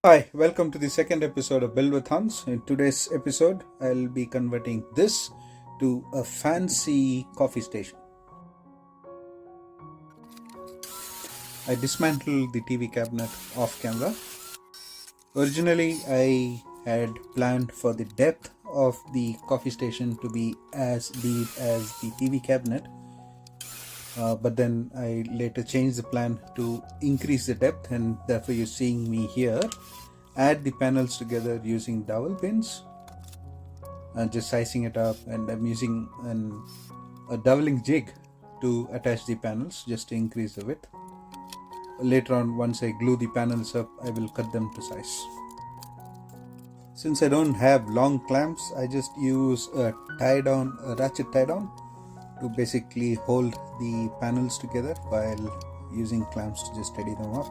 Hi, welcome to the second episode of Build with Hans. In today's episode, I'll be converting this to a fancy coffee station. I dismantled the TV cabinet off camera. Originally, I had planned for the depth of the coffee station to be as deep as the TV cabinet, but then I later changed the plan to increase the depth, and therefore you're seeing me here add the panels together using dowel pins and just sizing it up, and I'm using a doweling jig to attach the panels just to increase the width. Later on, once I glue the panels up, I will cut them to size. Since I don't have long clamps, I just use a ratchet tie down to basically hold the panels together while using clamps to just steady them up.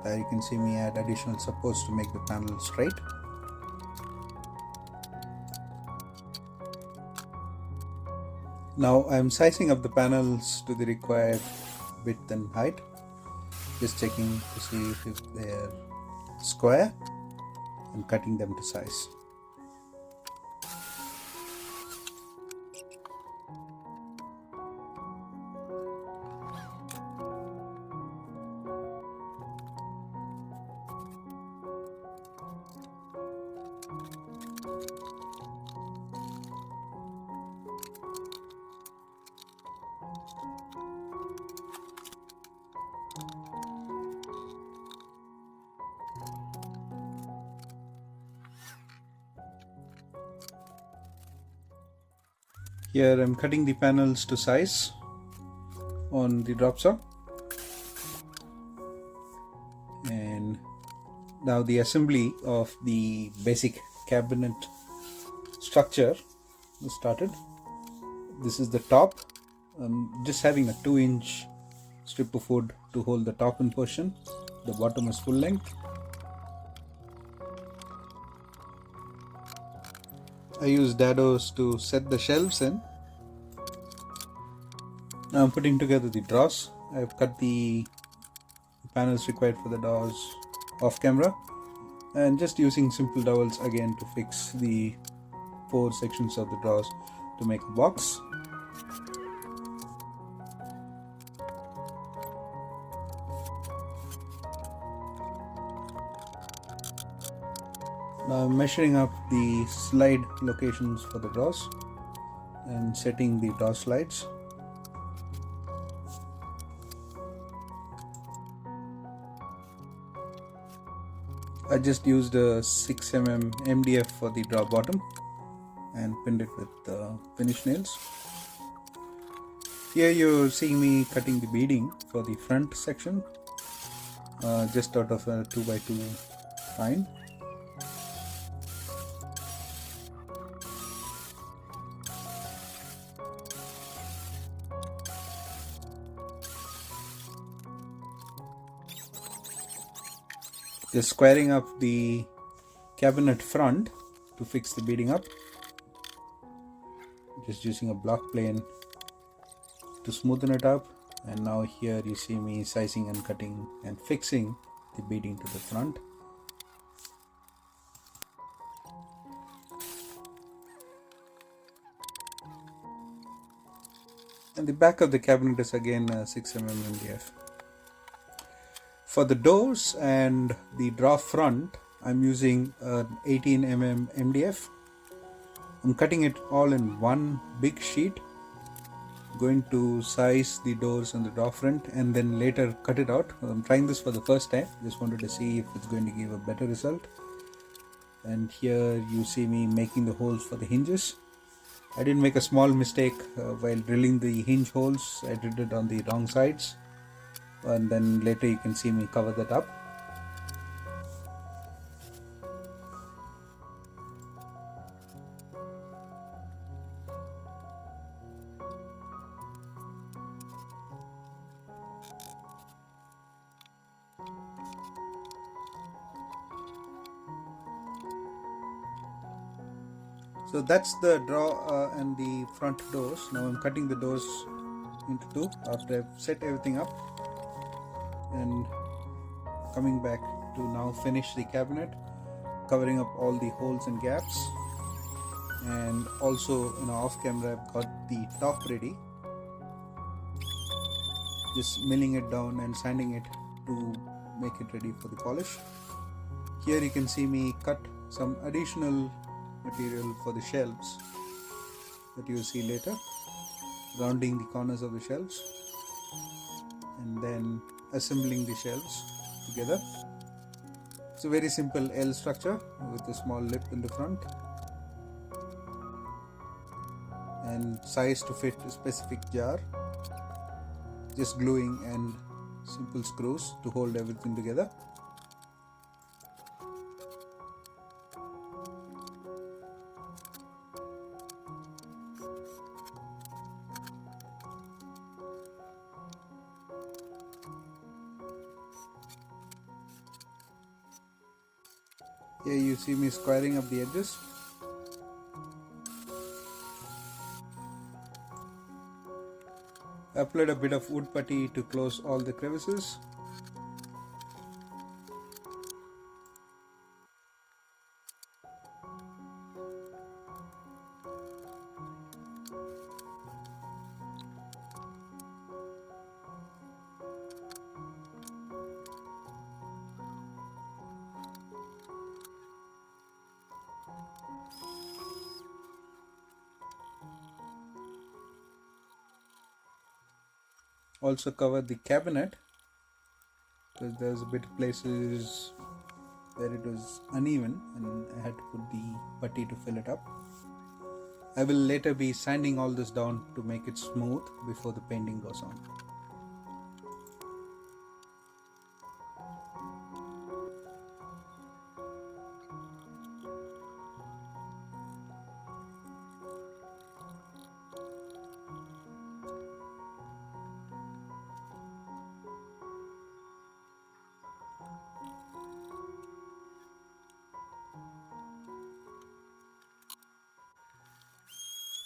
There you can see me add additional supports to make the panel straight. Now I'm sizing up the panels to the required width and height, just checking to see if they're square and cutting them to size. Here I'm cutting the panels to size on the drop saw, and now the assembly of the basic cabinet structure is started. This is the top. I'm just having a 2-inch strip of wood to hold the top in portion. The bottom is full length. I use dados to set the shelves in. Now I'm putting together the drawers. I've cut the panels required for the drawers off camera, and just using simple dowels again to fix the 4 sections of the drawers to make a box. Now I'm measuring up the slide locations for the drawers and setting the drawer slides. I just used a 6mm MDF for the drawer bottom and pinned it with finish nails. Here you're seeing me cutting the beading for the front section, just out of a 2x2 pine. Just squaring up the cabinet front to fix the beading up. Just using a block plane to smoothen it up, and now here you see me sizing and cutting and fixing the beading to the front. And the back of the cabinet is again 6mm MDF. For the doors and the drawer front, I'm using an 18mm MDF. I'm cutting it all in one big sheet. Going to size the doors and the drawer front and then later cut it out. I'm trying this for the first time. Just wanted to see if it's going to give a better result. And here you see me making the holes for the hinges. I did make a small mistake while drilling the hinge holes. I did it on the wrong sides, and then later you can see me cover that up. So that's the drawer and the front doors. Now I'm cutting the doors into two after I've set everything up, and coming back to now finish the cabinet, covering up all the holes and gaps. And also, off camera I've got the top ready, just milling it down and sanding it to make it ready for the polish. Here you can see me cut some additional material for the shelves that you will see later, rounding the corners of the shelves and then assembling the shelves together. It's a very simple L structure with a small lip in the front and size to fit a specific jar, just gluing and simple screws to hold everything together. Here you see me squaring up the edges. I applied a bit of wood putty to close all the crevices. Also covered the cabinet because there's a bit of places where it was uneven and I had to put the putty to fill it up. I will later be sanding all this down to make it smooth before the painting goes on.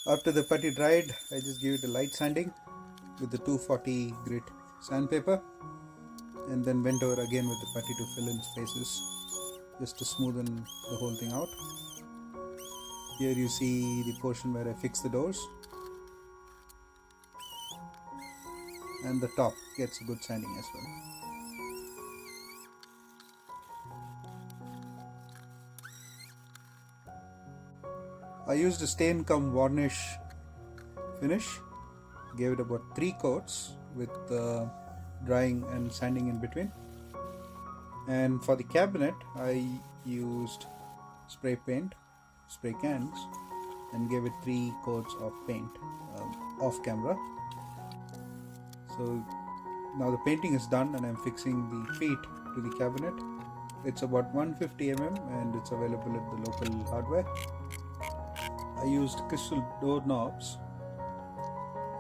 After the putty dried, I just gave it a light sanding with the 240 grit sandpaper and then went over again with the putty to fill in spaces just to smoothen the whole thing out. Here you see the portion where I fixed the doors, and the top gets a good sanding as well. I used a stain cum varnish finish, gave it about 3 coats with drying and sanding in between. And for the cabinet I used spray cans, and gave it 3 coats of paint off camera. So now the painting is done and I'm fixing the feet to the cabinet. It's about 150 mm and it's available at the local hardware. I used crystal door knobs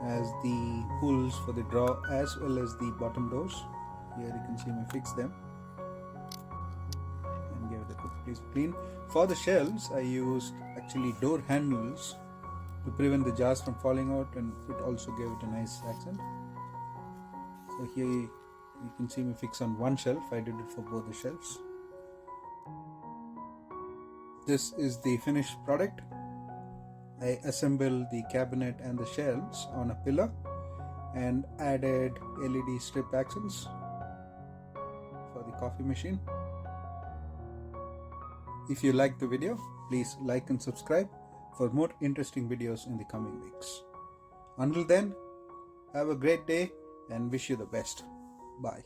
as the pulls for the drawer as well as the bottom doors. Here you can see me fix them and give it a good piece of clean. For the shelves I used actually door handles to prevent the jars from falling out, and it also gave it a nice accent. So here you can see me fix on one shelf. I did it for both the shelves. This is the finished product. I assembled the cabinet and the shelves on a pillar and added LED strip accents for the coffee machine. If you liked the video, please like and subscribe for more interesting videos in the coming weeks. Until then, have a great day and wish you the best. Bye.